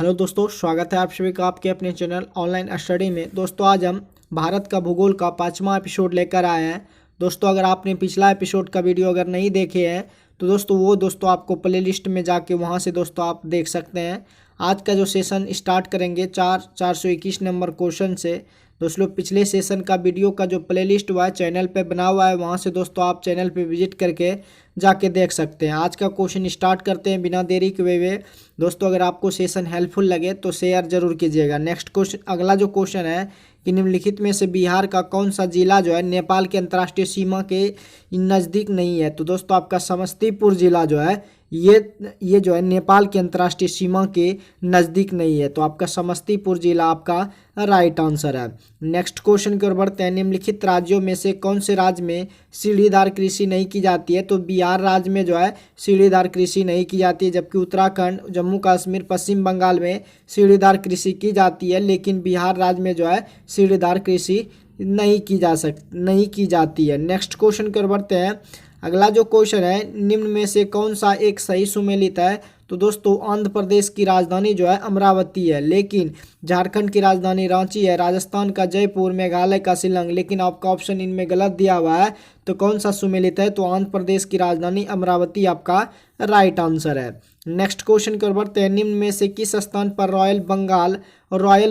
Hello दोस्तों, स्वागत है आप सभी का आपके अपने चैनल ऑनलाइन स्टडी में। दोस्तों आज हम भारत का भूगोल का 5वां एपिसोड लेकर आए हैं। दोस्तों अगर आपने पिछला एपिसोड का वीडियो अगर नहीं देखे हैं तो दोस्तों आपको प्ले लिस्ट में जाके वहां से दोस्तों आप देख सकते हैं। आज का जो सेशन स्टार्ट करेंगे 421 नंबर क्वेश्चन से। दोस्तों पिछले सेशन का वीडियो का जो प्ले लिस्ट हुआ है चैनल पे बना हुआ है, वहाँ से दोस्तों आप चैनल पे विजिट करके जाके देख सकते हैं। आज का क्वेश्चन स्टार्ट करते हैं बिना देरी के हुए। दोस्तों अगर आपको सेशन हेल्पफुल लगे तो शेयर जरूर कीजिएगा। नेक्स्ट क्वेश्चन, अगला जो क्वेश्चन है कि निम्नलिखित में से बिहार का कौन सा जिला जो है नेपाल के अंतर्राष्ट्रीय सीमा के नज़दीक नहीं है। तो दोस्तों आपका समस्तीपुर जिला जो है ये जो है नेपाल के अंतर्राष्ट्रीय सीमा के नज़दीक नहीं है, तो आपका समस्तीपुर जिला आपका राइट आंसर है। नेक्स्ट क्वेश्चन की ओर बढ़ते हैं। निम्नलिखित राज्यों में से कौन से राज्य में सीढ़ीदार कृषि नहीं की जाती है। तो बिहार राज्य में जो है सीढ़ीदार कृषि नहीं की जाती है, जबकि उत्तराखंड, जम्मू कश्मीर, पश्चिम बंगाल में सीढ़ीदार कृषि की जाती है, लेकिन बिहार राज्य में जो है सीढ़ीदार कृषि नहीं की जाती है। नेक्स्ट क्वेश्चन की ओर बढ़ते हैं। अगला जो क्वेश्चन है, निम्न में से कौन सा एक सही सुमेलित है। तो दोस्तों आंध्र प्रदेश की राजधानी जो है अमरावती है, लेकिन झारखंड की राजधानी रांची है, राजस्थान का जयपुर, मेघालय का शिलांग, लेकिन आपका ऑप्शन इनमें गलत दिया हुआ है। तो कौन सा सुमेलित है। तो आंध्र प्रदेश की राजधानी अमरावती आपका राइट आंसर है। नेक्स्ट क्वेश्चन की ओर बढ़ते हैं। निम्न में से किस स्थान पर रॉयल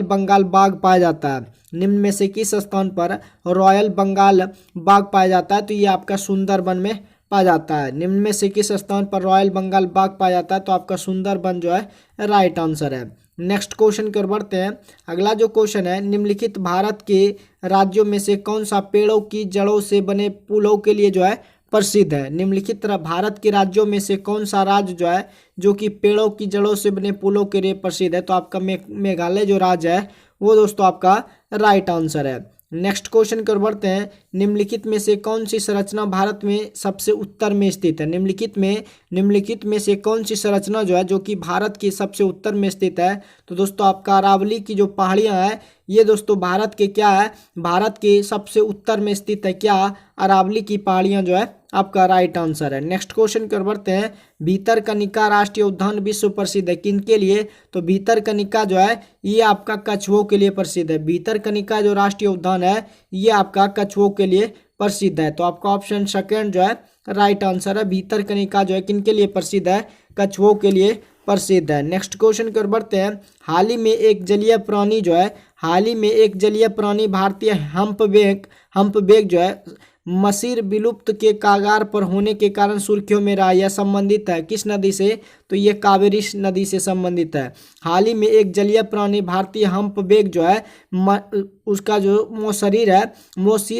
बंगाल बाघ पाया जाता है। निम्न में से किस स्थान पर रॉयल बंगाल बाघ पाया जाता है। तो ये आपका सुंदरबन में पाया जाता है। निम्न में से किस स्थान पर रॉयल बंगाल बाघ पाया जाता है। तो आपका सुंदरबन जो है राइट आंसर है। नेक्स्ट क्वेश्चन की ओर बढ़ते हैं। अगला जो क्वेश्चन है, निम्नलिखित भारत के राज्यों में से कौन सा पेड़ों की जड़ों से बने पुलों के लिए जो है प्रसिद्ध है। निम्नलिखित भारत के राज्यों में से कौन सा राज्य जो है जो कि पेड़ों की जड़ों से बने पुलों के लिए प्रसिद्ध है। तो आपका मेघालय जो राज्य है वो दोस्तों आपका राइट आंसर है। नेक्स्ट क्वेश्चन की ओर बढ़ते हैं। निम्नलिखित में से कौन सी संरचना भारत में सबसे उत्तर में स्थित है। निम्नलिखित में से कौन सी संरचना जो है जो कि भारत के सबसे उत्तर में स्थित है। तो दोस्तों आपका अरावली की जो पहाड़ियां हैं ये दोस्तों भारत के क्या है, भारत के सबसे उत्तर में स्थित है क्या, अरावली की पहाड़ियां जो है आपका राइट आंसर है। नेक्स्ट क्वेश्चन की ओर बढ़ते हैं। भीतरकनिका राष्ट्रीय उद्यान विश्व प्रसिद्ध है किनके लिए। तो भीतरकनिका जो है ये आपका कछुओं के लिए प्रसिद्ध है। भीतरकनिका जो राष्ट्रीय उद्यान है ये आपका कछुओं के लिए प्रसिद्ध है। तो आपका ऑप्शन सेकंड जो है राइट आंसर है। भीतरकनिका जो है किनके लिए प्रसिद्ध है, कछुओं के लिए प्रसिद्ध है। नेक्स्ट क्वेश्चन की ओर बढ़ते हैं। हाल ही में एक जलीय प्राणी भारतीय हम्पबैक जो है मसीर विलुप्त के कागार पर होने के कारण सुर्खियों में रहा। यह संबंधित है किस नदी से। तो ये कावेरी नदी से संबंधित है। हाल ही में एक जलीय प्राणी भारतीय हम्पबैक जो है उसका जो मोसीर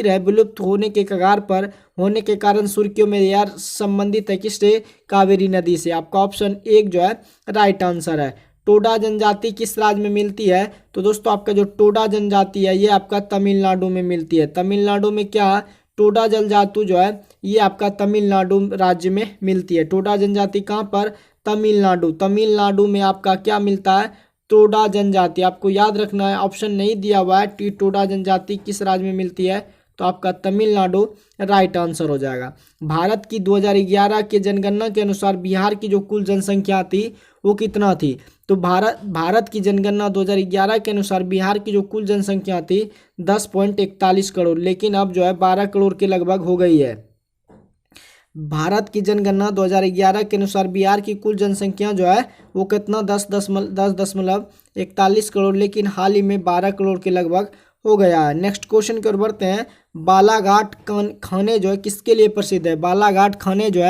है विलुप्त होने के कगार पर होने के कारण सुर्खियों में यार संबंधित है किससे, कावेरी नदी से। आपका ऑप्शन एक जो है राइट आंसर है। टोडा जनजाति किस राज्य में मिलती है। तो दोस्तों आपका जो टोडा जनजाति है ये आपका तमिलनाडु में मिलती है। तमिलनाडु में क्या, टोडा जनजाति जो है ये आपका तमिलनाडु राज्य में मिलती है। टोडा जनजाति कहाँ पर, तमिलनाडु में आपका क्या मिलता है, टोडा जनजाति। आपको याद रखना है, ऑप्शन नहीं दिया हुआ है टोडा जनजाति किस राज्य में मिलती है। तो आपका तमिलनाडु राइट आंसर हो जाएगा। भारत की 2011 के जनगणना के अनुसार बिहार की जो कुल जनसंख्या थी वो कितना थी। तो भारत की जनगणना 2011 के अनुसार बिहार की जो कुल जनसंख्या थी 10.41 करोड़, लेकिन अब जो है 12 करोड़ के लगभग हो गई है। भारत की जनगणना 2011 के अनुसार बिहार की कुल जनसंख्या जो है वो कितना 10.41 करोड़, लेकिन हाल ही में 12 करोड़ के लगभग हो गया है। नेक्स्ट क्वेश्चन की ओर बढ़ते हैं। बालाघाट खाने जो है किसके लिए प्रसिद्ध है। बालाघाट खाने जो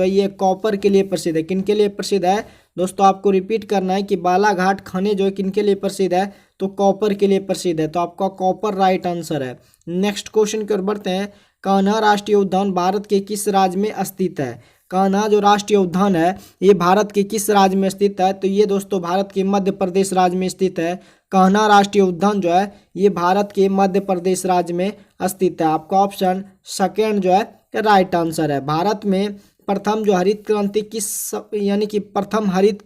है ये कॉपर के लिए प्रसिद्ध है। किनके लिए प्रसिद्ध है दोस्तों, आपको रिपीट करना है कि बालाघाट खाने जो है किनके लिए प्रसिद्ध है। तो कॉपर के लिए प्रसिद्ध है। तो आपका कॉपर राइट आंसर है। नेक्स्ट क्वेश्चन की ओर बढ़ते हैं। कान्हा राष्ट्रीय उद्यान भारत के किस राज्य में स्थित है। कान्हा जो राष्ट्रीय उद्यान है ये भारत के किस राज्य में स्थित है। तो ये दोस्तों भारत के मध्य प्रदेश राज्य में स्थित है। कान्हा राष्ट्रीय उद्यान जो है ये भारत के मध्य प्रदेश राज्य में स्थित है। आपका ऑप्शन सेकेंड जो है राइट आंसर है। भारत में प्रथम जो हरित क्रांति प्रथम हरित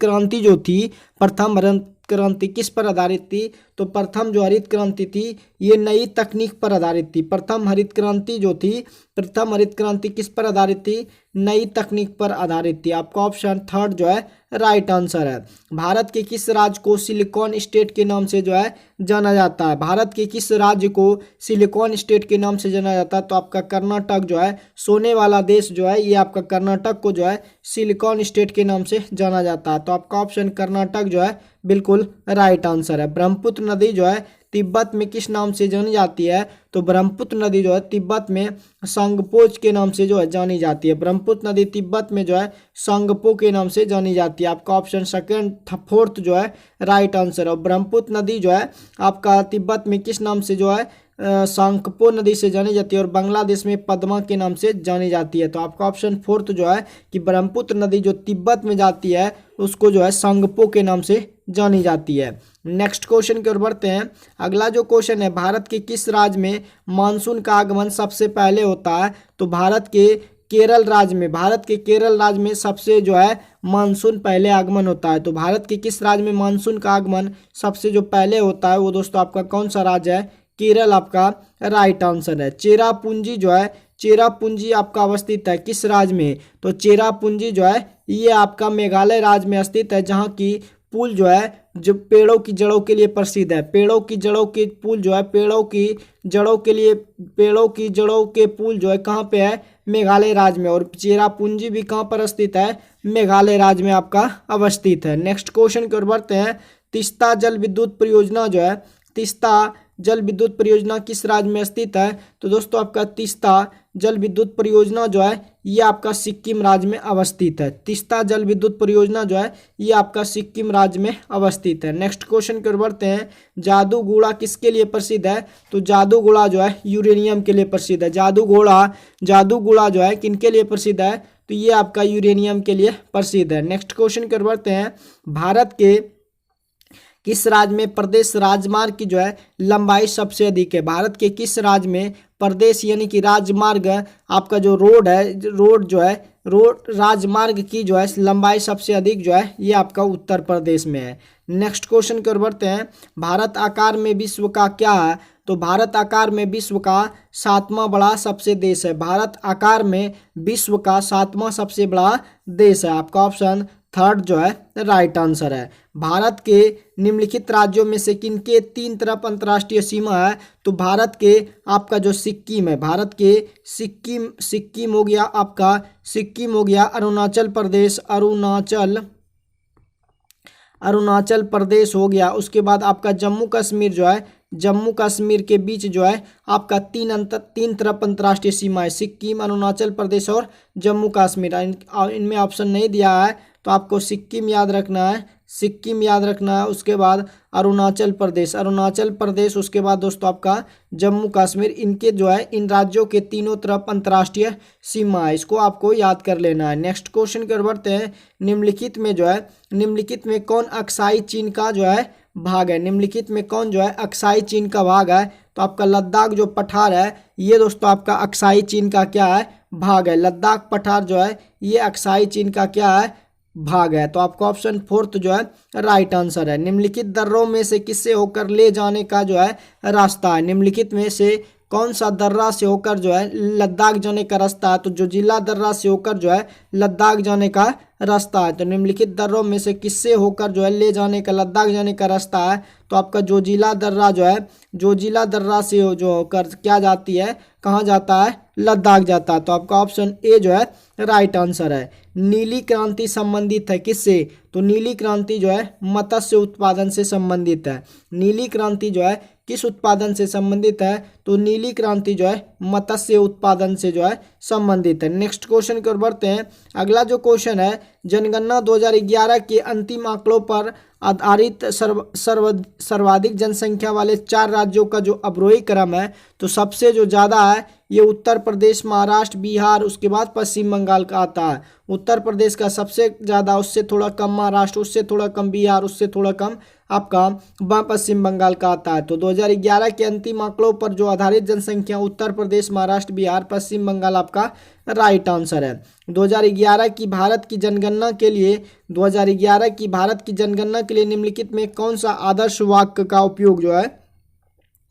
क्रांति किस पर आधारित थी। तो प्रथम जो हरित क्रांति थी ये नई तकनीक पर आधारित थी। प्रथम हरित क्रांति जो थी, प्रथम हरित क्रांति किस पर आधारित थी? नई तकनीक पर आधारित थी। आपका ऑप्शन थर्ड जो है राइट आंसर है। भारत के किस राज्य को सिलिकॉन स्टेट के नाम से जो है जाना जाता है? भारत के किस राज्य को सिलिकॉन स्टेट के नाम से जाना जाता है? तो आपका कर्नाटक जो है, सोने वाला देश जो है, ये आपका कर्नाटक को जो है सिलिकॉन स्टेट के नाम से जाना जाता है। तो आपका ऑप्शन कर्नाटक जो है बिल्कुल राइट आंसर है। ब्रह्मपुत्र नदी जो है तिब्बत में किस नाम से जानी जाती है? तो ब्रह्मपुत्र नदी जो है तिब्बत में संगपोज के नाम से जो है जानी जाती है। ब्रह्मपुत्र नदी तिब्बत में जो है संगपो के नाम से जानी जाती है। आपका ऑप्शन सेकंड फोर्थ जो है राइट आंसर है। ब्रह्मपुत्र नदी जो है आपका तिब्बत में किस नाम से जो है सांगपो नदी से जानी जाती है और बांग्लादेश में पद्मा के नाम से जानी जाती है। तो आपका ऑप्शन फोर्थ जो है कि ब्रह्मपुत्र नदी जो तिब्बत में जाती है उसको जो है सांगपो के नाम से जानी जाती है। नेक्स्ट क्वेश्चन की ओर बढ़ते हैं। अगला जो क्वेश्चन है, भारत के किस राज्य में मानसून का आगमन सबसे पहले होता है? तो भारत के केरल राज्य में, भारत के केरल राज्य में सबसे जो है मानसून पहले आगमन होता है। तो भारत के किस राज्य में मानसून का आगमन सबसे जो पहले होता है वो दोस्तों आपका कौन सा राज्य है? केरल आपका राइट आंसर है। चेरापूंजी जो है, चेरापूंजी आपका अवस्थित है किस राज्य में? तो चेरापूंजी जो है ये आपका मेघालय राज्य में स्थित है, जहाँ की पुल जो है जो पेड़ों की जड़ों के लिए प्रसिद्ध है। पेड़ों की जड़ों के पुल जो है, पेड़ों की जड़ों के लिए, पेड़ों की जड़ों के पुल जो है कहाँ पे है? मेघालय राज्य में। और चेरापूंजी भी कहाँ पर स्थित है? मेघालय राज्य में आपका अवस्थित है। नेक्स्ट क्वेश्चन की ओर बढ़ते हैं। तीस्ता जल विद्युत परियोजना जो है, तीस्ता जल विद्युत परियोजना किस राज्य में स्थित है? तो दोस्तों आपका तीस्ता जल विद्युत परियोजना जो है ये आपका सिक्किम राज्य में अवस्थित है। तीस्ता जल विद्युत परियोजना जो है ये आपका सिक्किम राज्य में अवस्थित है। नेक्स्ट क्वेश्चन की ओर बढ़ते हैं। जादूगोड़ा किसके लिए प्रसिद्ध है? तो जादूगोड़ा जो है यूरेनियम के लिए प्रसिद्ध है। जादूगोड़ा जो है किनके लिए प्रसिद्ध है? तो ये आपका यूरेनियम के लिए प्रसिद्ध है। नेक्स्ट क्वेश्चन की ओर बढ़ते हैं। भारत के किस राज्य में प्रदेश राजमार्ग की जो है लंबाई सबसे अधिक है? भारत के किस राज्य में प्रदेश यानी कि राजमार्ग आपका जो रोड है, रोड जो है, रोड राजमार्ग की जो है लंबाई सबसे अधिक जो है ये आपका उत्तर प्रदेश में है। नेक्स्ट क्वेश्चन की ओर बढ़ते हैं। भारत आकार में विश्व का क्या है? तो भारत आकार में विश्व का 7वां बड़ा सबसे देश है। भारत आकार में विश्व का 7वां सबसे बड़ा देश है। आपका ऑप्शन थर्ड जो है राइट आंसर है। भारत के निम्नलिखित राज्यों में से किनके 3 तरफ अंतर्राष्ट्रीय सीमा है? तो भारत के आपका जो सिक्किम है, भारत के सिक्किम हो गया, आपका सिक्किम हो गया, अरुणाचल प्रदेश हो गया। उसके बाद आपका जम्मू कश्मीर जो है, जम्मू कश्मीर के बीच जो है आपका 3 तरफ अंतर्राष्ट्रीय सीमा है, सिक्किम, अरुणाचल प्रदेश और जम्मू कश्मीर। इनमें ऑप्शन नहीं दिया है तो आपको सिक्किम याद रखना है, सिक्किम याद रखना है। उसके बाद अरुणाचल प्रदेश, उसके बाद दोस्तों आपका जम्मू कश्मीर, इनके जो है इन राज्यों के तीनों तरफ अंतर्राष्ट्रीय सीमा है, इसको आपको याद कर लेना है। नेक्स्ट क्वेश्चन की ओर बढ़ते हैं। निम्नलिखित में जो है, निम्नलिखित में कौन अक्साई चीन का जो है भाग है? निम्नलिखित में कौन जो है अक्साई चीन का भाग है? तो आपका लद्दाख जो पठार है ये दोस्तों आपका अक्साई चीन का क्या है? भाग है। लद्दाख पठार जो है ये अक्साई चीन का क्या है? भाग है। तो आपका ऑप्शन फोर्थ जो है राइट आंसर है। निम्नलिखित दर्रों में से किससे होकर ले जाने का जो है रास्ता है? निम्नलिखित में से कौन सा दर्रा से होकर जो है लद्दाख जाने का रास्ता है? तो जोजिला दर्रा से होकर जो है लद्दाख जाने का रास्ता है। तो निम्नलिखित दर्रों में से किससे होकर जो है ले जाने का, लद्दाख जाने का रास्ता है? तो आपका जोजिला दर्रा जो है, जोजिला दर्रा से जो होकर क्या जाती है, कहाँ जाता है? लद्दाख जाता है। तो आपका ऑप्शन ए जो है राइट आंसर है। नीली क्रांति संबंधित है किससे? तो नीली क्रांति जो है मत्स्य उत्पादन से संबंधित है। नीली क्रांति जो है किस उत्पादन से संबंधित है? तो नीली क्रांति जो है मत्स्य उत्पादन से जो है संबंधित है। नेक्स्ट क्वेश्चन की ओर बढ़ते हैं। अगला जो क्वेश्चन है, जनगणना 2011 के अंतिम आंकड़ों पर आधारित सर्वाधिक जनसंख्या वाले 4 राज्यों का जो अवरोही क्रम है, तो सबसे जो ज़्यादा है ये उत्तर प्रदेश, महाराष्ट्र, बिहार, उसके बाद पश्चिम बंगाल का आता है। उत्तर प्रदेश का सबसे ज़्यादा, उससे थोड़ा कम महाराष्ट्र, उससे थोड़ा कम बिहार, उससे थोड़ा कम आपका पश्चिम बंगाल का आता है। तो 2011 के अंतिम आंकड़ों पर जो आधारित जनसंख्या उत्तर प्रदेश, महाराष्ट्र, बिहार, पश्चिम बंगाल आपका राइट आंसर है। 2011 की भारत की जनगणना के लिए 2011 की भारत की जनगणना के लिए निम्नलिखित में कौन सा आदर्श वाक्य का उपयोग जो है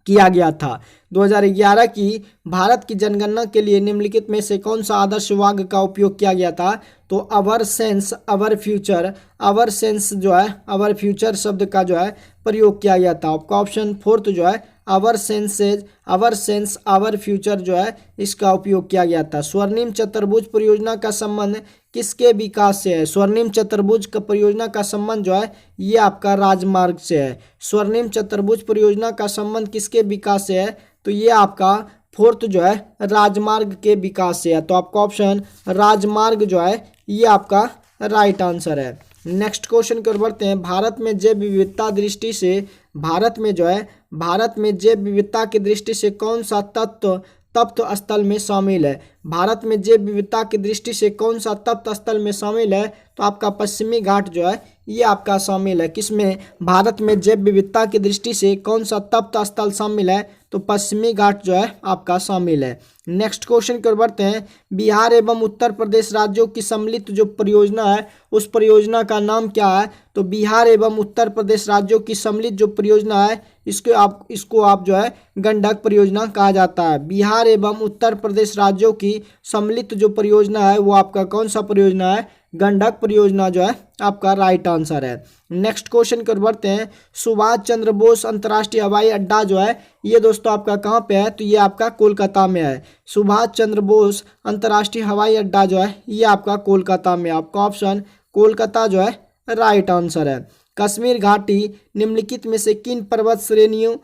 किया गया था। 2011 की भारत की जनगणना के लिए निम्नलिखित में से कौन सा आदर्श वाक्य का उपयोग किया गया था। तो अवर sense our future, our sense जो है अवर फ्यूचर शब्द का जो है प्रयोग किया गया था। आपका ऑप्शन फोर्थ जो है our senses, our sense our future जो है इसका उपयोग किया गया था। स्वर्णिम चतुर्भुज परियोजना का संबंध किसके विकास से है। स्वर्णिम चतुर्भुज का परियोजना का संबंध जो है ये आपका राजमार्ग से है। स्वर्णिम चतुर्भुज परियोजना का संबंध किसके विकास से है। तो ये आपका फोर्थ जो है राजमार्ग के विकास से है। तो आपका ऑप्शन राजमार्ग जो है ये आपका राइट आंसर है। नेक्स्ट क्वेश्चन की ओर बढ़ते हैं। भारत में जैव विविधता दृष्टि से, भारत में जो है भारत में जैव विविधता की दृष्टि से कौन सा तप्त स्थल में शामिल है। भारत में जैव विविधता की दृष्टि से कौन सा तप्त स्थल में शामिल है। तो आपका पश्चिमी घाट जो है ये आपका शामिल है। किसमें, भारत में जैव विविधता की दृष्टि से कौन सा तप्त स्थल शामिल है। तो पश्चिमी घाट जो है आपका शामिल है। नेक्स्ट क्वेश्चन की ओर बढ़ते हैं। बिहार एवं उत्तर प्रदेश राज्यों की सम्मिलित जो परियोजना है उस परियोजना का नाम क्या है। तो बिहार एवं उत्तर प्रदेश राज्यों की सम्मिलित जो परियोजना है इसको आप जो है गंडक परियोजना कहा जाता है। बिहार एवं उत्तर प्रदेश राज्यों की सम्मिलित जो परियोजना है वो आपका कौन सा परियोजना है। गंडक परियोजना जो है आपका राइट आंसर है। नेक्स्ट क्वेश्चन की ओर बढ़ते हैं। सुभाष चंद्र बोस अंतर्राष्ट्रीय हवाई अड्डा जो है ये दोस्तों आपका कहाँ पे है। तो ये आपका कोलकाता में है। सुभाष चंद्र बोस अंतर्राष्ट्रीय हवाई अड्डा जो है ये आपका कोलकाता में। आपका ऑप्शन कोलकाता जो है राइट आंसर है। कश्मीर घाटी निम्नलिखित में से किन पर्वत श्रेणियों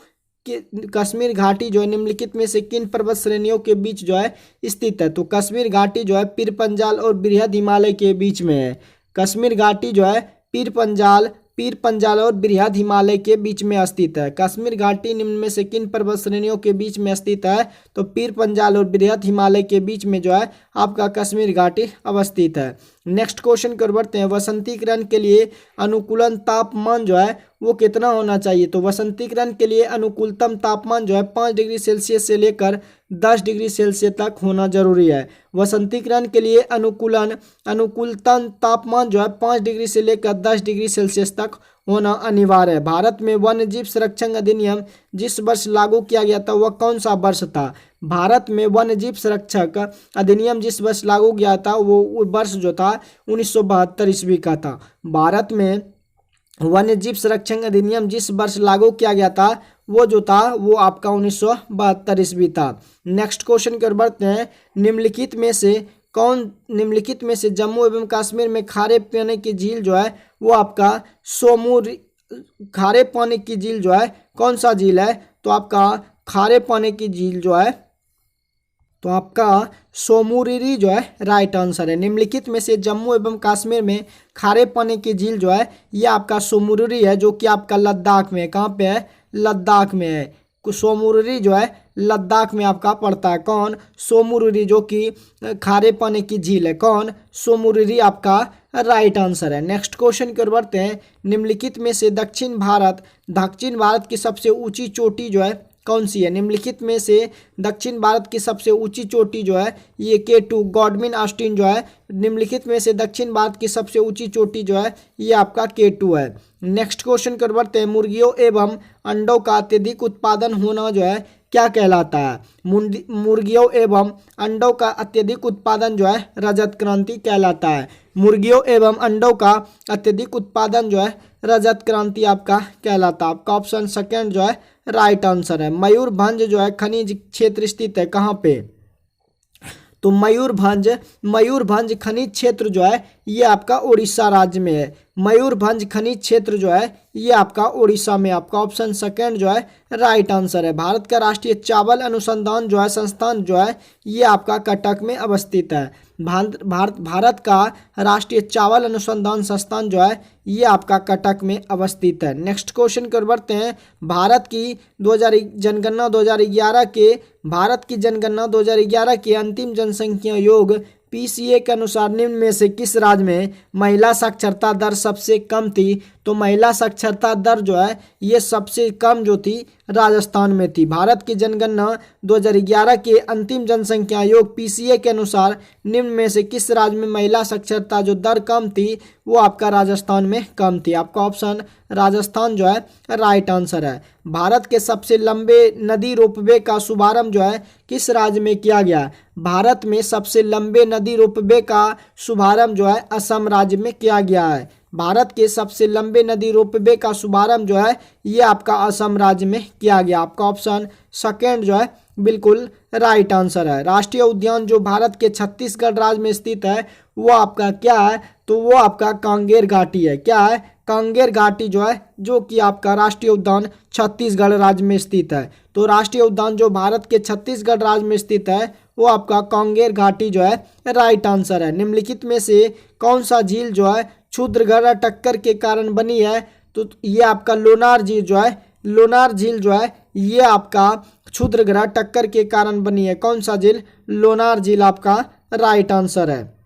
कश्मीर घाटी जो है निम्नलिखित में से किन पर्वत श्रेणियों के बीच जो है स्थित है। तो कश्मीर घाटी जो है पीर पंजाल और बृहद हिमालय के बीच में है। कश्मीर घाटी जो है पीर पंजाल और बृहद हिमालय के बीच में स्थित है। कश्मीर घाटी निम्न में से किन पर्वत श्रेणियों के बीच में स्थित है। तो पीर पंजाल और बृहद हिमालय के बीच में जो है आपका कश्मीर घाटी अवस्थित है। नेक्स्ट क्वेश्चन की ओर बढ़ते हैं। वसंतीकरण के लिए अनुकूलन तापमान जो है वो कितना होना चाहिए। तो वसंतीकरण के लिए अनुकूलतम तापमान जो है 5 डिग्री सेल्सियस से लेकर 10 डिग्री सेल्सियस तक होना जरूरी है। वसंतीकरण के लिए अनुकूलतम तापमान जो है 5 डिग्री से लेकर 10 डिग्री सेल्सियस तक होना अनिवार्य है। भारत में वन्यजीव संरक्षण अधिनियम जिस वर्ष लागू किया गया था वह कौन सा वर्ष था। भारत में वन्यजीव संरक्षक अधिनियम जिस वर्ष लागू किया था वो वर्ष जो था 1972 ईस्वी का था। भारत में वन्यजीव संरक्षण अधिनियम जिस वर्ष लागू किया गया था वो जो था वो आपका 1972 ईस्वी था। नेक्स्ट क्वेश्चन की ओर बढ़ते हैं। निम्नलिखित में से जम्मू एवं कश्मीर में खारे पानी की झील जो है वो आपका खारे पानी की झील जो है कौन सा झील है। तो आपका खारे पानी की झील जो है तो आपका सोमुरिरी जो है राइट आंसर है। निम्नलिखित में से जम्मू एवं कश्मीर में खारे पानी की झील जो है ये आपका सोमुरिरी है जो कि आपका लद्दाख में है। कहाँ पे है, लद्दाख में है। सोमुरिरी जो है लद्दाख में आपका पड़ता है। कौन, सोमुरिरी जो कि खारे पानी की झील है। कौन, सोमुरिरी आपका राइट आंसर है। नेक्स्ट क्वेश्चन की ओर बढ़ते हैं। निम्नलिखित में से दक्षिण भारत की सबसे ऊंची चोटी जो है कौन सी है। निम्नलिखित में से दक्षिण भारत की सबसे ऊंची चोटी जो है ये K2 गॉडविन ऑस्टिन जो है। निम्नलिखित में से दक्षिण भारत की सबसे ऊंची चोटी जो है ये आपका K2 है। नेक्स्ट क्वेश्चन कर बढ़ते हैं। मुर्गियों एवं अंडों का अत्यधिक उत्पादन होना जो है क्या कहलाता है। मुर्गियों एवं अंडों का अत्यधिक उत्पादन जो है रजत क्रांति कहलाता है। मुर्गियों एवं अंडों का अत्यधिक उत्पादन जो है रजत क्रांति आपका कहलाता है। आपका ऑप्शन सेकंड जो है राइट आंसर है। मयूरभंज जो है खनिज क्षेत्र स्थित है कहाँ पे। तो मयूरभंज खनिज क्षेत्र जो है ये आपका उड़ीसा राज्य में है। मयूरभंज खनिज क्षेत्र जो है ये आपका उड़ीसा में। आपका ऑप्शन सेकंड जो है राइट आंसर है। भारत का राष्ट्रीय चावल अनुसंधान जो है संस्थान जो है ये आपका कटक में अवस्थित है। भारत का राष्ट्रीय चावल अनुसंधान संस्थान जो है ये आपका कटक में अवस्थित है। नेक्स्ट क्वेश्चन कर बढ़ते हैं। भारत की जनगणना 2011 के अंतिम जनसंख्या योग पीसीए के अनुसार निम्न में से किस राज्य में महिला साक्षरता दर सबसे कम थी? तो महिला साक्षरता दर जो है ये सबसे कम जो थी राजस्थान में थी। भारत की जनगणना 2011 के अंतिम जनसंख्या आयोग पीसीए के अनुसार निम्न में से किस राज्य में महिला साक्षरता जो दर कम थी वो आपका राजस्थान में कम थी। आपका ऑप्शन राजस्थान जो है राइट आंसर है। भारत के सबसे लंबे नदी रोपवे का शुभारंभ जो है किस राज्य में किया गया? भारत में सबसे लंबे नदी रोपवे का शुभारंभ जो है असम राज्य में किया गया है। भारत के सबसे लंबे नदी रोपवे का शुभारंभ जो है ये आपका असम राज्य में किया गया। आपका ऑप्शन सेकंड जो है बिल्कुल राइट आंसर है। राष्ट्रीय उद्यान जो भारत के छत्तीसगढ़ राज्य में स्थित है वो आपका क्या है? तो वो आपका कांगेर घाटी है। क्या है? कांगेर घाटी जो है जो कि आपका राष्ट्रीय उद्यान छत्तीसगढ़ राज्य में स्थित है। तो राष्ट्रीय उद्यान जो भारत के छत्तीसगढ़ राज्य में स्थित है वो आपका कांगेर घाटी जो है राइट आंसर है। निम्नलिखित में से कौन सा झील जो है क्षुद्रग्रह टक्कर के कारण बनी है? तो ये आपका लोनार झील जो है, लोनार झील जो है ये आपका क्षुद्रग्रह टक्कर के कारण बनी है। कौन सा झील? लोनार झील आपका राइट आंसर है।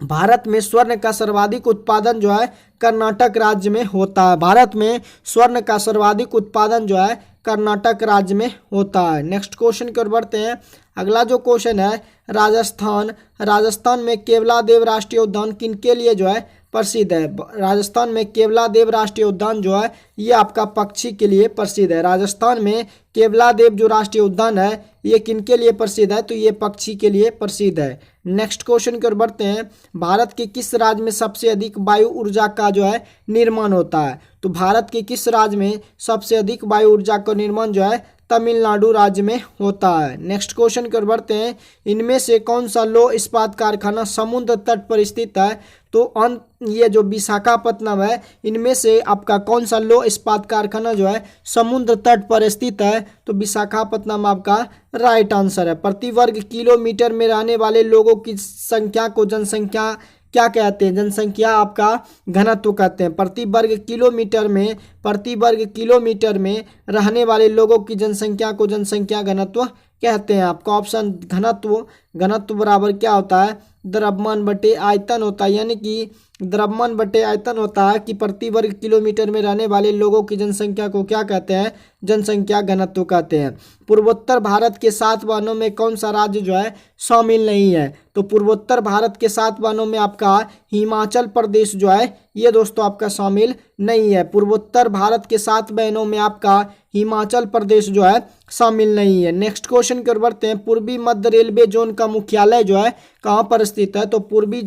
भारत में स्वर्ण का सर्वाधिक उत्पादन जो है कर्नाटक राज्य में होता है। भारत में स्वर्ण का सर्वाधिक उत्पादन जो है कर्नाटक राज्य में होता है। नेक्स्ट क्वेश्चन की ओर बढ़ते हैं। अगला जो क्वेश्चन है राजस्थान में केवलादेव राष्ट्रीय उद्यान किनके लिए जो है प्रसिद्ध है? राजस्थान में केवलादेव राष्ट्रीय उद्यान जो है ये आपका पक्षी के लिए प्रसिद्ध है। राजस्थान में केवलादेव जो राष्ट्रीय उद्यान है ये किनके लिए प्रसिद्ध है? तो ये पक्षी के लिए प्रसिद्ध है। नेक्स्ट क्वेश्चन की ओर बढ़ते हैं। भारत के किस राज्य में सबसे अधिक वायु ऊर्जा का जो है निर्माण होता है? तो भारत के किस राज्य में सबसे अधिक वायु ऊर्जा का निर्माण जो है तमिलनाडु राज्य में होता है। नेक्स्ट क्वेश्चन की ओर बढ़ते हैं। इनमें से कौन सा लौह इस्पात कारखाना समुद्र तट पर स्थित है? तो ये जो विशाखापत्तनम है इनमें से आपका कौन सा लौह इस्पात कारखाना जो है समुद्र तट पर स्थित है? तो विशाखापत्तनम आपका राइट आंसर है। प्रति वर्ग किलोमीटर में रहने वाले लोगों की संख्या को जनसंख्या क्या कहते हैं? जनसंख्या आपका घनत्व कहते हैं। प्रति वर्ग किलोमीटर में रहने वाले लोगों की जनसंख्या को जनसंख्या घनत्व कहते हैं। आपका ऑप्शन घनत्व बराबर क्या होता है? द्रव्यमान बटे आयतन होता है। यानी कि द्रव्यमान बटे आयतन होता है कि प्रति वर्ग किलोमीटर में रहने वाले लोगों की जनसंख्या को क्या कहते हैं? जनसंख्या घनत्व कहते हैं। पूर्वोत्तर भारत के 7 वनों में कौन सा राज्य जो है शामिल नहीं है? तो पूर्वोत्तर भारत के 7 वनों में आपका हिमाचल प्रदेश जो है ये दोस्तों आपका शामिल नहीं है। पूर्वोत्तर भारत के 7 वनों में आपका हिमाचल प्रदेश जो है शामिल नहीं है। नेक्स्ट क्वेश्चन की ओर बढ़ते हैं। पूर्वी मध्य रेलवे जोन का मुख्यालय जो है कहाँ पर स्थित है? तो पूर्वी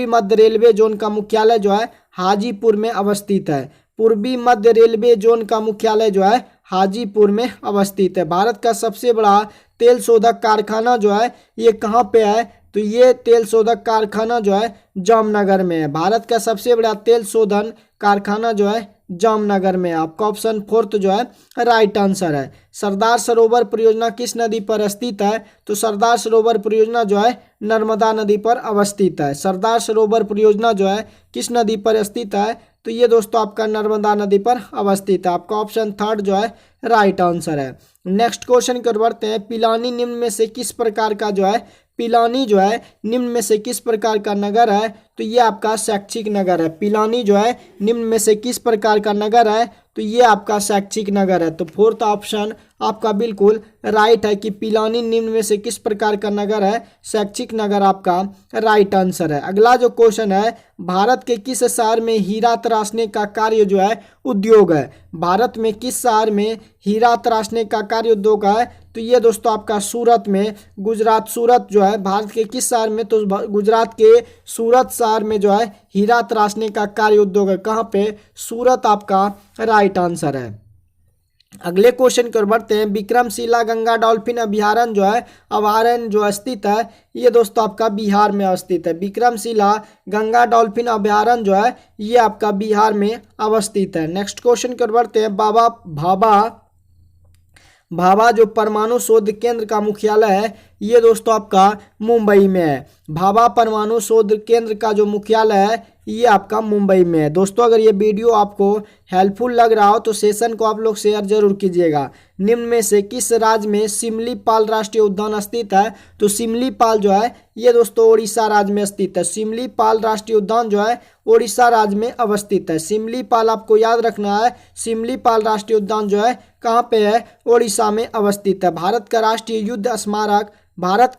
मध्य रेलवे जोन का मुख्यालय जो है हाजीपुर में अवस्थित है। पूर्वी मध्य रेलवे जोन का मुख्यालय जो है हाजीपुर में अवस्थित है। भारत का सबसे बड़ा तेल शोधक कारखाना जो है ये कहाँ पे है? तो ये तेल शोधक कारखाना जो है जामनगर में है। भारत का सबसे बड़ा तेल शोधन कारखाना जो है जामनगर में। आपका ऑप्शन फोर्थ जो है राइट आंसर है। सरदार सरोवर परियोजना किस नदी पर स्थित है? तो सरदार सरोवर परियोजना जो है नर्मदा नदी पर अवस्थित है। सरदार सरोवर परियोजना जो है किस नदी पर स्थित है? तो ये दोस्तों आपका नर्मदा नदी पर अवस्थित है। आपका ऑप्शन थर्ड जो है राइट आंसर है। नेक्स्ट क्वेश्चन की ओर बढ़ते हैं। पिलानी निम्न में से किस प्रकार का जो है पिलानी जो है निम्न में से किस प्रकार का नगर है? तो ये आपका शैक्षिक नगर है। पिलानी जो है निम्न में से किस प्रकार का नगर है? तो ये आपका शैक्षिक नगर है। तो फोर्थ ऑप्शन आपका बिल्कुल राइट है कि पिलानी निम्न में से किस प्रकार का नगर है? शैक्षिक नगर आपका राइट आंसर है। अगला जो क्वेश्चन है। भारत के किस शहर में हीरा तराशने का कार्य जो है उद्योग है? भारत में किस शहर में हीरा तराशने का कार्य उद्योग है? तो ये दोस्तों आपका सूरत में, गुजरात सूरत जो है भारत के किस शहर में? तो गुजरात के सूरत शहर में जो है हीरा तराशने का कार्य उद्योग है। कहाँ पे? सूरत आपका राइट आंसर है। अगले क्वेश्चन की ओर बढ़ते हैं। विक्रमशिला गंगा डॉल्फिन अभयारण्य जो स्थित है ये दोस्तों आपका बिहार में अवस्थित है। विक्रमशिला गंगा डॉल्फिन अभयारण्य जो है ये आपका बिहार में अवस्थित है। नेक्स्ट क्वेश्चन की ओर बढ़ते हैं। भाभा जो परमाणु शोध केंद्र का मुख्यालय है ये दोस्तों आपका मुंबई में है। भाभा परमाणु शोध केंद्र का जो मुख्यालय है ये आपका मुंबई में है। दोस्तों अगर ये वीडियो आपको हेल्पफुल लग रहा हो तो सेशन को आप लोग शेयर जरूर कीजिएगा। निम्न में से किस राज्य में सिमलीपाल राष्ट्रीय उद्यान स्थित है? तो सिमलीपाल जो है ये दोस्तों उड़ीसा राज्य में स्थित है। सिमलीपाल राष्ट्रीय उद्यान जो है उड़ीसा राज्य में अवस्थित है। सिमलीपाल आपको याद रखना है, सिमलीपाल राष्ट्रीय उद्यान जो है कहाँ पे है? उड़ीसा में अवस्थित है। भारत का राष्ट्रीय युद्ध स्मारक भारत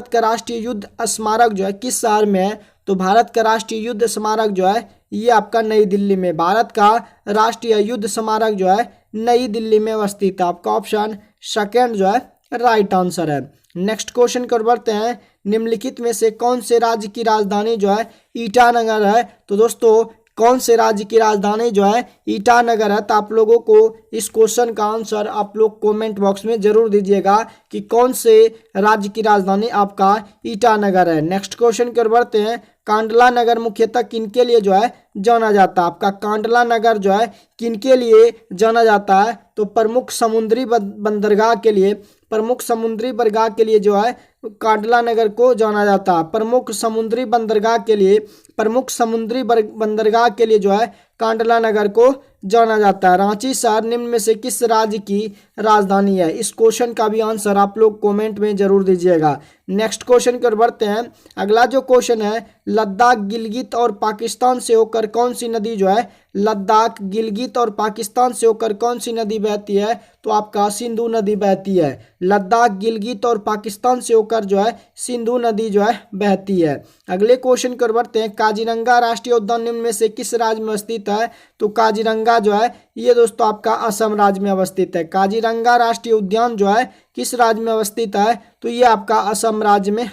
का राष्ट्रीय युद्ध स्मारक जो है किस शहर में है? तो भारत का राष्ट्रीय युद्ध स्मारक जो है ये आपका नई दिल्ली में। भारत का राष्ट्रीय युद्ध स्मारक जो है नई दिल्ली में अवस्थित है। आपका ऑप्शन सेकंड जो है राइट आंसर है। नेक्स्ट क्वेश्चन कर बढ़ते हैं। निम्नलिखित में से कौन से राज्य की राजधानी जो है ईटानगर है? तो दोस्तों कौन से राज्य की राजधानी जो है ईटानगर है? तो आप लोगों को इस क्वेश्चन का आंसर आप लोग कमेंट बॉक्स में जरूर दीजिएगा कि कौन से राज्य की राजधानी आपका ईटानगर है। नेक्स्ट क्वेश्चन कर बढ़ते हैं। कांडला नगर मुख्यतः किनके लिए जो है जाना जाता है? आपका कांडला नगर जो है किनके लिए जाना जाता है? तो प्रमुख समुद्री बंदरगाह के लिए, प्रमुख समुद्री बंदरगाह के लिए जो है कांडला नगर को जाना जाता है। प्रमुख समुद्री बंदरगाह के लिए, प्रमुख समुद्री बंदरगाह के लिए जो है कांडला नगर को जाना जाता है। रांची शहर निम्न में से किस राज्य की राजधानी है? इस क्वेश्चन का भी आंसर आप लोग कमेंट में जरूर दीजिएगा। नेक्स्ट क्वेश्चन कर बढ़ते हैं। अगला जो क्वेश्चन है, लद्दाख गिलगित और पाकिस्तान से होकर कौन सी नदी जो है, लद्दाख गिलगित और पाकिस्तान से होकर कौन सी नदी बहती है? तो आपका सिंधु नदी बहती है। लद्दाख गिलगित और पाकिस्तान से होकर जो है सिंधु नदी जो है बहती है। अगले क्वेश्चन कर बढ़ते हैं। काजीरंगा राष्ट्रीय उद्यान निम्न में से किस राज्य में स्थित है? तो काजीरंगा जो है ये दोस्तों आपका असम राज्य में अवस्थित है। काजीरंगा राष्ट्रीय उद्यान जो है किस राज्य में अवस्थित है? तो ये आपका असम राज्य में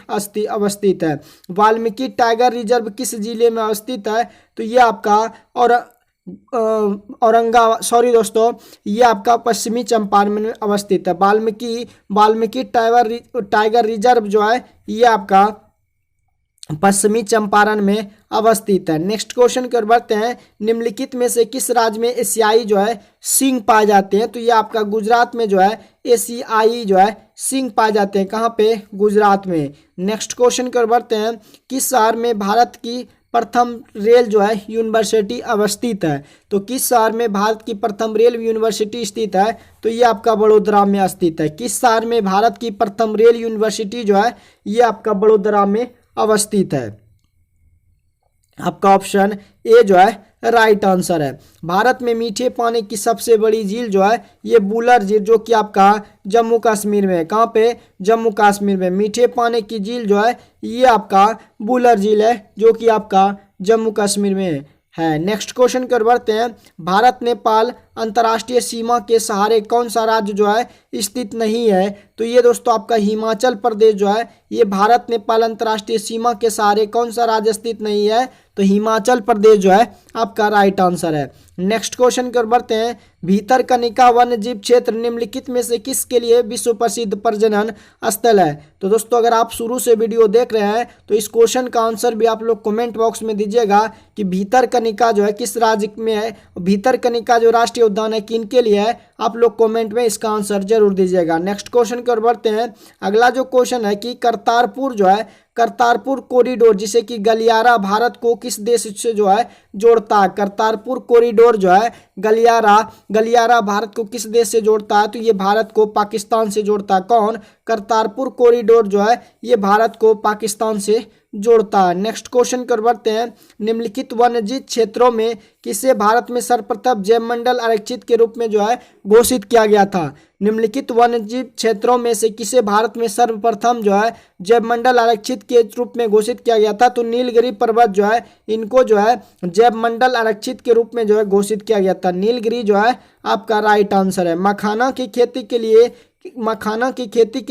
अवस्थित है। वाल्मीकि टाइगर रिजर्व किस जिले में अवस्थित है? तो ये आपका औरंगाबाद, सॉरी दोस्तों, ये आपका पश्चिमी चंपारण में अवस्थित है। वाल्मीकि टाइगर रिजर्व जो है ये आपका पश्चिमी चंपारण में अवस्थित है। नेक्स्ट क्वेश्चन कर बढ़ते हैं। निम्नलिखित में से किस राज्य में एशियाई जो है सींग पाए जाते हैं? तो ये आपका गुजरात में जो है एशियाई जो है सींग पाए जाते हैं। कहाँ पे? गुजरात में। नेक्स्ट क्वेश्चन कर बढ़ते हैं। किस शहर में भारत की प्रथम रेल जो है यूनिवर्सिटी अवस्थित है? तो किस शहर में भारत की प्रथम रेल यूनिवर्सिटी स्थित है? तो ये आपका बड़ोदरा में स्थित है। किस शहर में भारत की प्रथम रेल यूनिवर्सिटी जो है ये आपका बड़ोदरा में अवस्थित है। आपका ऑप्शन ए जो है राइट आंसर है। भारत में मीठे पानी की सबसे बड़ी झील जो है ये बुलर झील जो कि आपका जम्मू कश्मीर में है। कहाँ पे? जम्मू कश्मीर में। मीठे पानी की झील जो है ये आपका बुलर झील है जो कि आपका जम्मू कश्मीर में है। नेक्स्ट क्वेश्चन कर बढ़ते हैं। भारत नेपाल अंतर्राष्ट्रीय सीमा के सहारे कौन सा राज्य जो है स्थित नहीं है? तो ये दोस्तों आपका हिमाचल प्रदेश जो है ये भारत नेपाल अंतर्राष्ट्रीय सीमा के सहारे कौन सा राज्य स्थित नहीं है? तो हिमाचल प्रदेश जो है आपका राइट आंसर है। नेक्स्ट क्वेश्चन कर बढ़ते हैं। भीतरकनिका वन्य जीव क्षेत्र निम्नलिखित में से किसके लिए विश्व प्रसिद्ध प्रजनन स्थल है? तो दोस्तों अगर आप शुरू से वीडियो देख रहे हैं तो इस क्वेश्चन का आंसर भी आप लोग कमेंट बॉक्स में दीजिएगा कि भीतरकनिका जो है किस राज्य में है। भीतरकनिका जो राष्ट्रीय उद्यान है किनके लिए है? आप लोग कमेंट में इसका आंसर जरूर दीजिएगा। नेक्स्ट क्वेश्चन कर बढ़ते हैं। अगला जो क्वेश्चन है कि करतारपुर जो है, करतारपुर कॉरिडोर जिसे कि गलियारा भारत को किस देश से जो है जोड़ता है? करतारपुर कॉरिडोर जो है गलियारा भारत को किस देश से जोड़ता है? तो ये भारत को पाकिस्तान से जोड़ता है। कौन? करतारपुर कॉरिडोर जो है ये भारत को पाकिस्तान से जोड़ता है। नेक्स्ट क्वेश्चन कर बढ़ते हैं। निम्नलिखित वन्यजीव क्षेत्रों में किसे भारत में सर्वप्रथम जैव मंडल आरक्षित के रूप में जो है घोषित किया गया था? निम्नलिखित वन्यजीव क्षेत्रों में से किसे भारत में सर्वप्रथम जो है जैव मंडल आरक्षित के रूप में घोषित किया गया था? तो नीलगिरी पर्वत जो है इनको जो है जैव मंडल आरक्षित के रूप में जो है घोषित किया गया था। नीलगिरी जो है आपका राइट आंसर है। मखाना की खेती के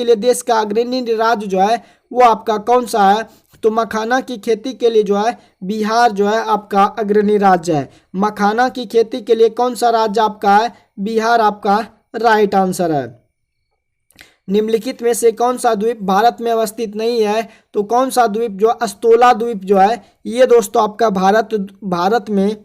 लिए देश का अग्रणी राज्य जो है वो आपका कौन सा है? तो मखाना की खेती के लिए जो है बिहार जो है आपका अग्रणी राज्य है। मखाना की खेती के लिए कौन सा राज्य आपका है? बिहार आपका राइट आंसर है। निम्नलिखित में से कौन सा द्वीप भारत में अवस्थित नहीं है? तो कौन सा द्वीप जो अस्तोला द्वीप जो है ये दोस्तों आपका भारत में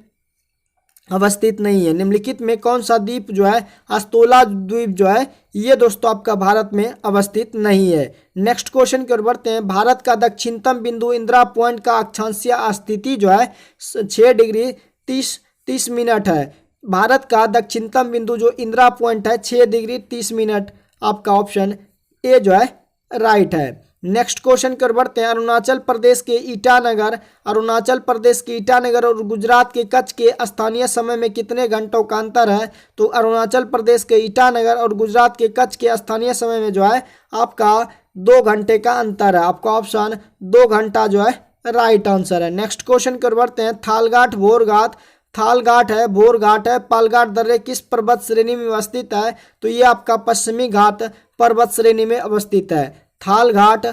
अवस्थित नहीं है। निम्नलिखित में कौन सा द्वीप जो है अस्तोला द्वीप जो है ये दोस्तों आपका भारत में अवस्थित नहीं है। नेक्स्ट क्वेश्चन की ओर बढ़ते हैं। भारत का दक्षिणतम बिंदु इंदिरा पॉइंट का अक्षांशीय स्थिति जो है 6 डिग्री 30 मिनट है। भारत का दक्षिणतम बिंदु जो इंदिरा पॉइंट है 6 डिग्री 30 मिनट, आपका ऑप्शन ए जो है राइट है। नेक्स्ट क्वेश्चन कर बढ़ते हैं। अरुणाचल प्रदेश के ईटानगर और गुजरात के कच्छ के स्थानीय समय में कितने घंटों का अंतर है? तो अरुणाचल प्रदेश के ईटानगर और गुजरात के कच्छ के स्थानीय समय में जो है आपका 2 घंटे का अंतर है। आपका ऑप्शन 2 घंटा जो है राइट आंसर है। नेक्स्ट क्वेश्चन कर बढ़ते हैं। थालघाट है, भोरघाट है, पालघाट दर्रे किस पर्वत श्रेणी में अवस्थित है? तो ये आपका पश्चिमी घाट पर्वत श्रेणी में अवस्थित है। थालघाट,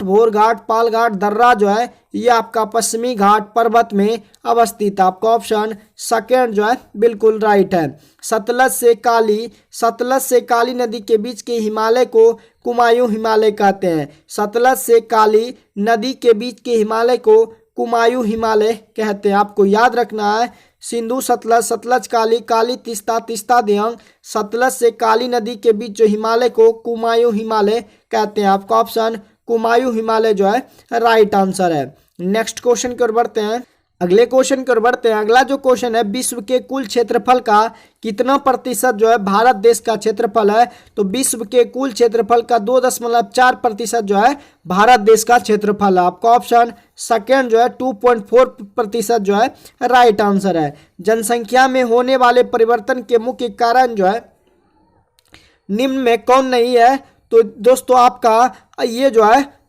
भोरघाट, पालघाट दर्रा जो है ये आपका पश्चिमी घाट पर्वत में अवस्थित है। आपका ऑप्शन सेकेंड जो है बिल्कुल राइट है। सतलज से काली नदी के बीच के हिमालय को कुमायूं हिमालय कहते हैं। सतलज से काली नदी के बीच के हिमालय को कुमायूं हिमालय कहते हैं। आपको याद रखना है सिंधु सतलज, सतलज काली, काली तिस्ता, तिस्ता दियांग, सतलज से काली नदी के बीच जो हिमालय को कुमायूं हिमालय कहते हैं। आपका ऑप्शन कुमायूं हिमालय जो है राइट आंसर है। नेक्स्ट क्वेश्चन की ओर बढ़ते हैं। अगले क्वेश्चन की ओर बढ़ते हैं। अगला जो क्वेश्चन है, विश्व के कुल क्षेत्रफल का कितना प्रतिशत जो है भारत देश का क्षेत्रफल है? तो विश्व के कुल क्षेत्रफल का 2.4% जो है भारत देश का क्षेत्रफल है। आपका ऑप्शन सेकेंड जो है 2.4% जो है राइट आंसर है। जनसंख्या में होने वाले परिवर्तन के मुख्य कारण जो है निम्न में कौन नहीं है? तो दोस्तों आपका ये जो है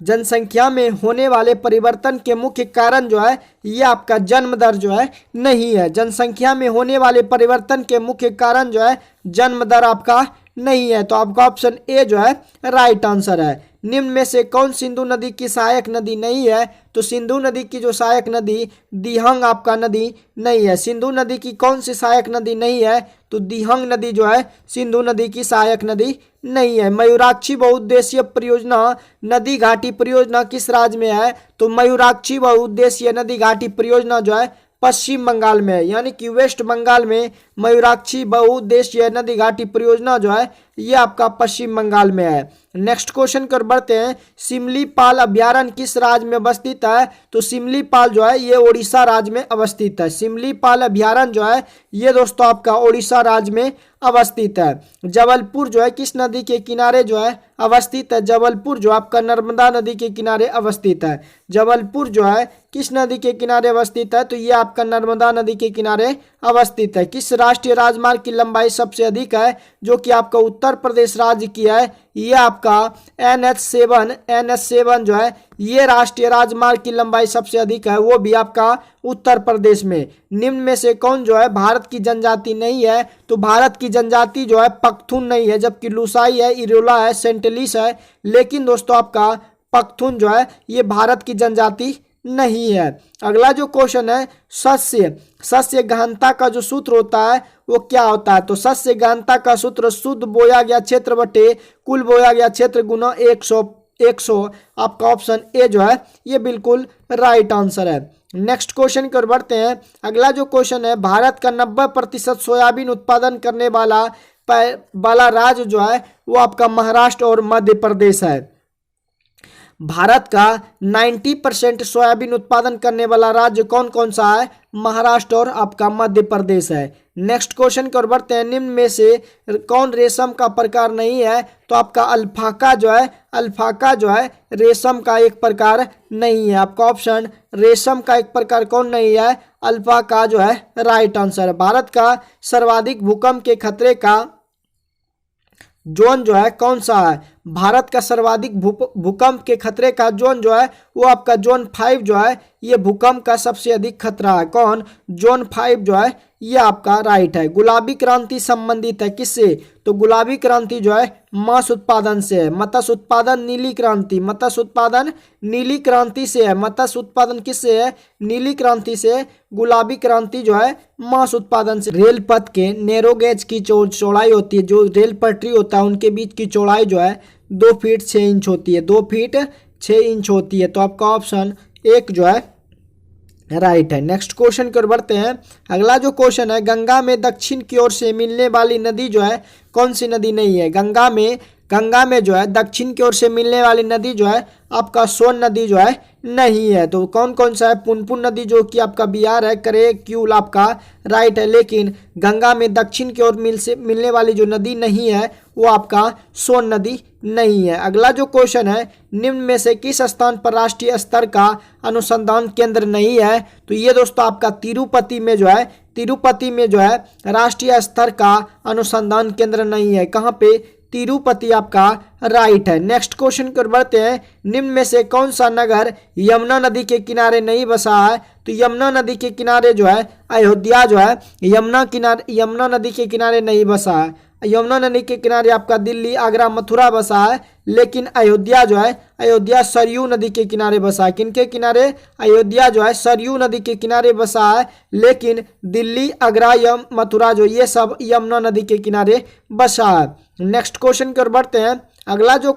जनसंख्या में होने वाले परिवर्तन के मुख्य कारण जो है ये आपका जन्म दर जो है नहीं है। जनसंख्या में होने वाले परिवर्तन के मुख्य कारण जो है जन्म दर आपका नहीं है। तो आपका ऑप्शन ए जो है राइट आंसर है। निम्न में से कौन सिंधु नदी की सहायक नदी नहीं है? तो सिंधु नदी की जो सहायक नदी दिहंग आपका नदी नहीं है। सिंधु नदी की कौन सी सहायक नदी नहीं है? तो दिहंग नदी जो है सिंधु नदी की सहायक नदी नहीं है। मयूराक्षी बहुउद्देशीय परियोजना नदी घाटी परियोजना किस राज्य में है? तो मयूराक्षी बहुउद्देशीय नदी घाटी परियोजना जो है पश्चिम बंगाल में है, यानी कि वेस्ट बंगाल में मयूराक्षी बहुउद्देशीय नदी घाटी परियोजना जो है ये आपका पश्चिम बंगाल में है। नेक्स्ट क्वेश्चन कर बढ़ते हैं। सिमलीपाल अभ्यारण्य किस राज्य में अवस्थित है? तो सिमलीपाल जो है ये ओडिशा राज्य में अवस्थित है। सिमलीपाल अभ्यारण्य जो है ये दोस्तों आपका ओडिशा राज्य में अवस्थित है। जबलपुर जो है किस नदी के किनारे जो है अवस्थित है? जबलपुर जो आपका नर्मदा नदी के किनारे अवस्थित है। जबलपुर जो है किस नदी के किनारे अवस्थित है? तो ये आपका नर्मदा नदी के किनारे अवस्थित है। किस राष्ट्रीय राजमार्ग की लंबाई सबसे अधिक है? जो कि आपका उत्तर प्रदेश राज्य की है, ये आपका NH7 जो है ये राष्ट्रीय राजमार्ग की लंबाई सबसे अधिक है, वो भी आपका उत्तर प्रदेश में। निम्न में से कौन जो है भारत की जनजाति नहीं है? तो भारत की जनजाति जो है पख्तून नहीं है, जबकि लुसाई है, इरोला है, सेंटलिस है, लेकिन दोस्तों आपका पख्तून जो है ये भारत की जनजाति नहीं है। अगला जो क्वेश्चन है, सस्य गहनता का जो सूत्र होता है वो क्या होता है? तो सस्य गहनता का सूत्र शुद्ध बोया गया क्षेत्र बटे कुल बोया गया क्षेत्र गुना 100। आपका ऑप्शन ए जो है ये बिल्कुल राइट आंसर है। नेक्स्ट क्वेश्चन की ओर बढ़ते हैं। अगला जो क्वेश्चन है, भारत का 90% सोयाबीन उत्पादन करने वाला राज्य जो है वो आपका महाराष्ट्र और मध्य प्रदेश है। भारत का 90% सोयाबीन उत्पादन करने वाला राज्य कौन कौन सा है? महाराष्ट्र और आपका मध्य प्रदेश है। नेक्स्ट क्वेश्चन की ओर बढ़ते हैं। निम्न में से कौन रेशम का प्रकार नहीं है? तो आपका अल्पाका जो है रेशम का एक प्रकार नहीं है। आपका ऑप्शन रेशम का एक प्रकार कौन नहीं है? अल्पाका जो है राइट आंसर है। भारत का सर्वाधिक भूकंप के खतरे का जोन जो है कौन सा है? भारत का सर्वाधिक भूकंप के खतरे का जोन जो है वो आपका जोन 5 जो है ये भूकंप का सबसे अधिक खतरा है। कौन? जोन 5 जो है ये आपका राइट है। गुलाबी क्रांति संबंधित है किससे? तो गुलाबी क्रांति जो है मांस उत्पादन से है। मत्स्य उत्पादन नीली क्रांति, मत्स्य उत्पादन नीली क्रांति से है। मत्स्य उत्पादन किससे है? नीली क्रांति से। गुलाबी क्रांति जो है मांस उत्पादन से। रेल पथ के नैरो गेज की चौड़ाई होती है, जो रेल पटरी होता है उनके बीच की चौड़ाई जो है 2 फीट 6 इंच होती है। 2 फीट 6 इंच होती है। तो आपका ऑप्शन 1 जो है राइट है। नेक्स्ट क्वेश्चन की ओर बढ़ते हैं। अगला जो क्वेश्चन है, गंगा में दक्षिण की ओर से मिलने वाली नदी जो है कौन सी नदी नहीं है? गंगा में जो है दक्षिण की ओर से मिलने वाली नदी जो है आपका सोन नदी जो है नहीं है। तो कौन कौन सा है? पुनपुन नदी जो कि आपका बिहार है, करेक्यूल आपका राइट है। लेकिन गंगा में दक्षिण की ओर मिलने वाली जो नदी नहीं है वो आपका सोन नदी नहीं है। अगला जो क्वेश्चन है, निम्न में से किस स्थान पर राष्ट्रीय स्तर का अनुसंधान केंद्र नहीं है? तो ये दोस्तों आपका तिरुपति में जो है राष्ट्रीय स्तर का अनुसंधान केंद्र नहीं है। कहाँ पे? तिरुपति आपका राइट है। नेक्स्ट क्वेश्चन की ओर बढ़ते हैं। निम्न में से कौन सा नगर यमुना नदी के किनारे नहीं बसा है? तो यमुना नदी के किनारे जो है अयोध्या जो है यमुना नदी के किनारे नहीं बसा है। यमुना नदी के किनारे आपका दिल्ली, आगरा, मथुरा बसा है। लेकिन अयोध्या जो है अयोध्या सरयू नदी के किनारे बसा है। किनके किनारे? अयोध्या जो है सरयू नदी के किनारे बसा है। लेकिन दिल्ली, आगरा, मथुरा जो ये सब यमुना नदी के किनारे बसा है। नेक्स्ट क्वेश्चन की ओर बढ़ते हैं। अगला जो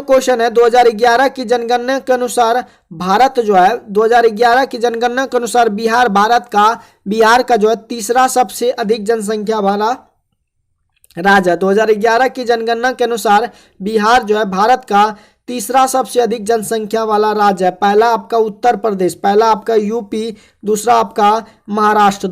क्वेश्चन है 2011 की जनगणना के अनुसार भारत जो है 2011 की जनगणना के अनुसार बिहार का जो है तीसरा सबसे अधिक जनसंख्या वाला राज्य है। 2011 की जनगणना के अनुसार बिहार जो है भारत का तीसरा सबसे अधिक जनसंख्या वाला राज्य है। पहला आपका उत्तर प्रदेश, पहला आपका यूपी, दूसरा आपका महाराष्ट्र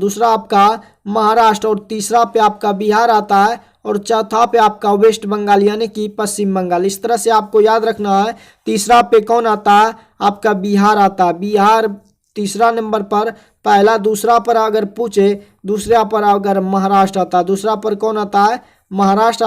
और तीसरा पे आपका बिहार आता है और चौथा पे आपका वेस्ट बंगाल यानी कि पश्चिम बंगाल। इस तरह से आपको याद रखना है। तीसरा पे कौन आता है? आपका बिहार आता है। बिहार तीसरा नंबर पर, पहला दूसरा पर अगर पूछे, दूसरा पर अगर महाराष्ट्र आता है, दूसरा पर कौन आता है? महाराष्ट्र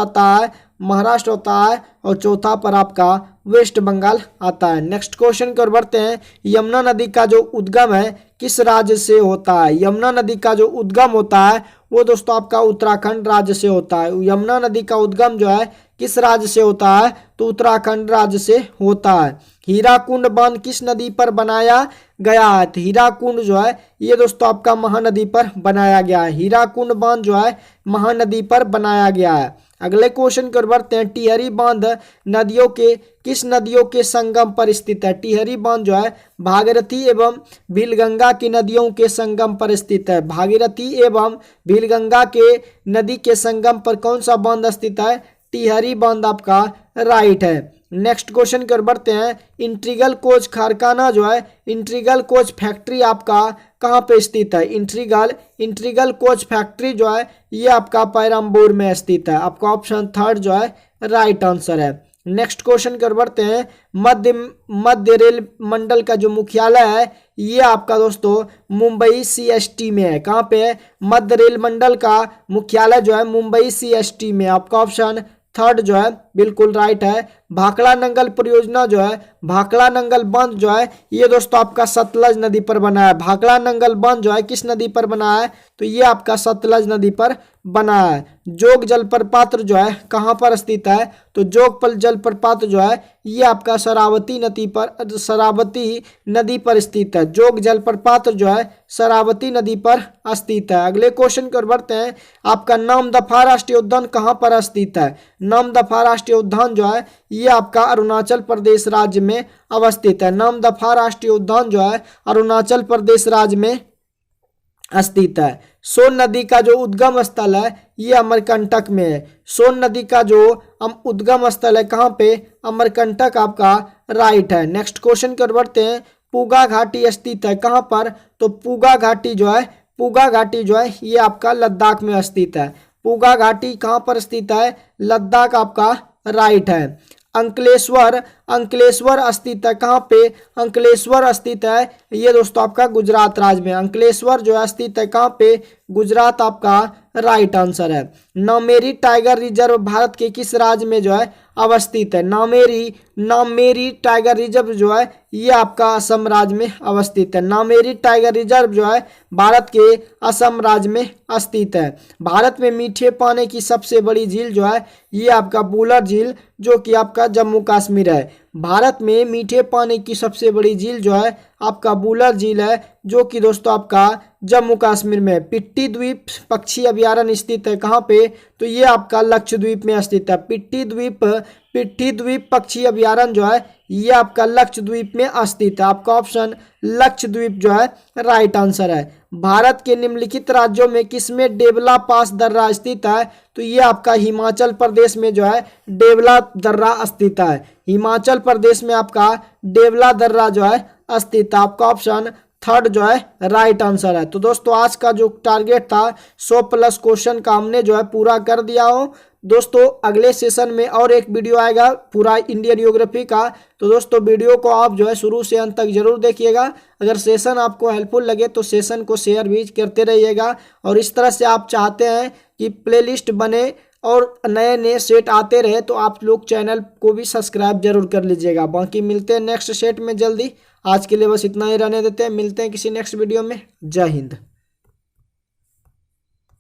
होता है और चौथा पर आपका वेस्ट बंगाल आता है। नेक्स्ट क्वेश्चन की ओर बढ़ते हैं। यमुना नदी का जो उद्गम है किस राज्य से होता है? यमुना नदी का जो उद्गम होता है वो दोस्तों आपका उत्तराखंड राज्य से होता है। यमुना नदी का उद्गम जो है किस राज्य से होता है? तो उत्तराखंड राज्य से होता है। हीराकुंड बांध किस नदी पर बनाया गया है? तो हीराकुंड जो है ये दोस्तों आपका महानदी पर बनाया गया है। हीराकुंड बांध जो है महानदी पर बनाया गया है। अगले क्वेश्चन की ओर बढ़ते हैं। टिहरी बांध किस नदियों के संगम पर स्थित है? टिहरी बांध जो है भागीरथी एवं भीलगंगा की नदियों के संगम पर स्थित है। भागीरथी एवं भीलगंगा के नदी के संगम पर कौन सा बांध स्थित है? टिहरी बांध आपका राइट है। नेक्स्ट क्वेश्चन की ओर बढ़ते हैं। इंटीग्रल कोच कारखाना जो है, इंटीग्रल कोच फैक्ट्री आपका कहाँ पे स्थित है? इंटीग्रल कोच फैक्ट्री जो है ये आपका पेरम्बूर में स्थित है। आपका ऑप्शन थर्ड जो है राइट आंसर है। नेक्स्ट क्वेश्चन की ओर बढ़ते हैं। मध्य रेल मंडल का जो मुख्यालय है ये आपका दोस्तों मुंबई CST में है। कहाँ पे है? मध्य रेल मंडल का मुख्यालय जो है मुंबई CST में। आपका ऑप्शन थर्ड जो है बिल्कुल राइट है। भाखड़ा नंगल परियोजना जो है, भाखड़ा नंगल बांध जो है ये दोस्तों आपका सतलज नदी पर बना है। भाखड़ा नंगल बांध जो है किस नदी पर बना है? तो ये आपका सतलज नदी पर बना है। जोग जलप्रपात जो है कहाँ पर स्थित है? तो जोग जलप्रपात जो है ये आपका शरावती नदी पर स्थित है। जोग जलप्रपात जो है शरावती नदी पर स्थित है। अगले क्वेश्चन की ओर बढ़ते हैं। आपका नामदफा राष्ट्रीय उद्यान कहाँ पर स्थित है? नामदफा राष्ट्रीय उद्यान जो है ये आपका अरुणाचल प्रदेश राज्य में अवस्थित है। नामदफा राष्ट्रीय उद्यान जो है अरुणाचल प्रदेश राज्य में स्थित है। सोन नदी का जो उद्गम स्थल है ये अमरकंटक में है। सोन नदी का जो उद्गम स्थल है कहाँ पे? अमरकंटक आपका राइट है। नेक्स्ट क्वेश्चन की ओर बढ़ते हैं। पूगा घाटी स्थित है कहाँ पर? तो पूगा घाटी जो है ये आपका लद्दाख में स्थित है। पूगा घाटी कहाँ पर स्थित है? लद्दाख आपका राइट है। अंकलेश्वर स्थित है कहाँ पे? अंकलेश्वर स्थित है ये दोस्तों आपका गुजरात राज्य में। अंकलेश्वर जो है स्थित है कहाँ पे? गुजरात आपका राइट आंसर है। नामेरी टाइगर रिजर्व भारत के किस राज्य में जो है अवस्थित है? नामेरी टाइगर रिजर्व जो है ये आपका असम राज्य में अवस्थित है। नामेरी टाइगर रिजर्व जो है भारत के असम राज्य में स्थित है। भारत में मीठे पानी की सबसे बड़ी झील जो है ये आपका बुलर झील जो कि आपका जम्मू कश्मीर है। भारत में मीठे पानी की सबसे बड़ी झील जो है आपका बुलर झील है जो कि दोस्तों आपका जम्मू कश्मीर में। पिट्टी द्वीप पक्षी अभयारण्य स्थित है कहाँ पे? तो ये आपका लक्षद्वीप में स्थित है। पिट्टी द्वीप पिट्ठी द्वीप पक्षी अभयारण्य जो है ये आपका लक्षद्वीप में स्थित है। आपका ऑप्शन लक्षद्वीप जो है राइट आंसर है। भारत के निम्नलिखित राज्यों में किसमें डेवला पास दर्रा स्थित है? तो ये आपका हिमाचल प्रदेश में जो है डेवला दर्रा स्थित है। हिमाचल प्रदेश में आपका डेवला दर्रा जो है स्थित है। आपका ऑप्शन थर्ड जो है राइट आंसर है। तो दोस्तों आज का जो टारगेट था 100+ क्वेश्चन का हमने जो है पूरा कर दिया हो। दोस्तों अगले सेशन में और एक वीडियो आएगा पूरा इंडियन ज्योग्राफी का, तो दोस्तों वीडियो को आप जो है शुरू से अंत तक जरूर देखिएगा। अगर सेशन आपको हेल्पफुल लगे तो सेशन को शेयर भी करते रहिएगा। और इस तरह से आप चाहते हैं कि प्लेलिस्ट बने और नए नए सेट आते रहे तो आप लोग चैनल को भी सब्सक्राइब जरूर कर लीजिएगा। बाकी मिलते हैं नेक्स्ट सेट में जल्दी। आज के लिए बस इतना ही रहने देते हैं, मिलते हैं किसी नेक्स्ट वीडियो में। जय हिंद।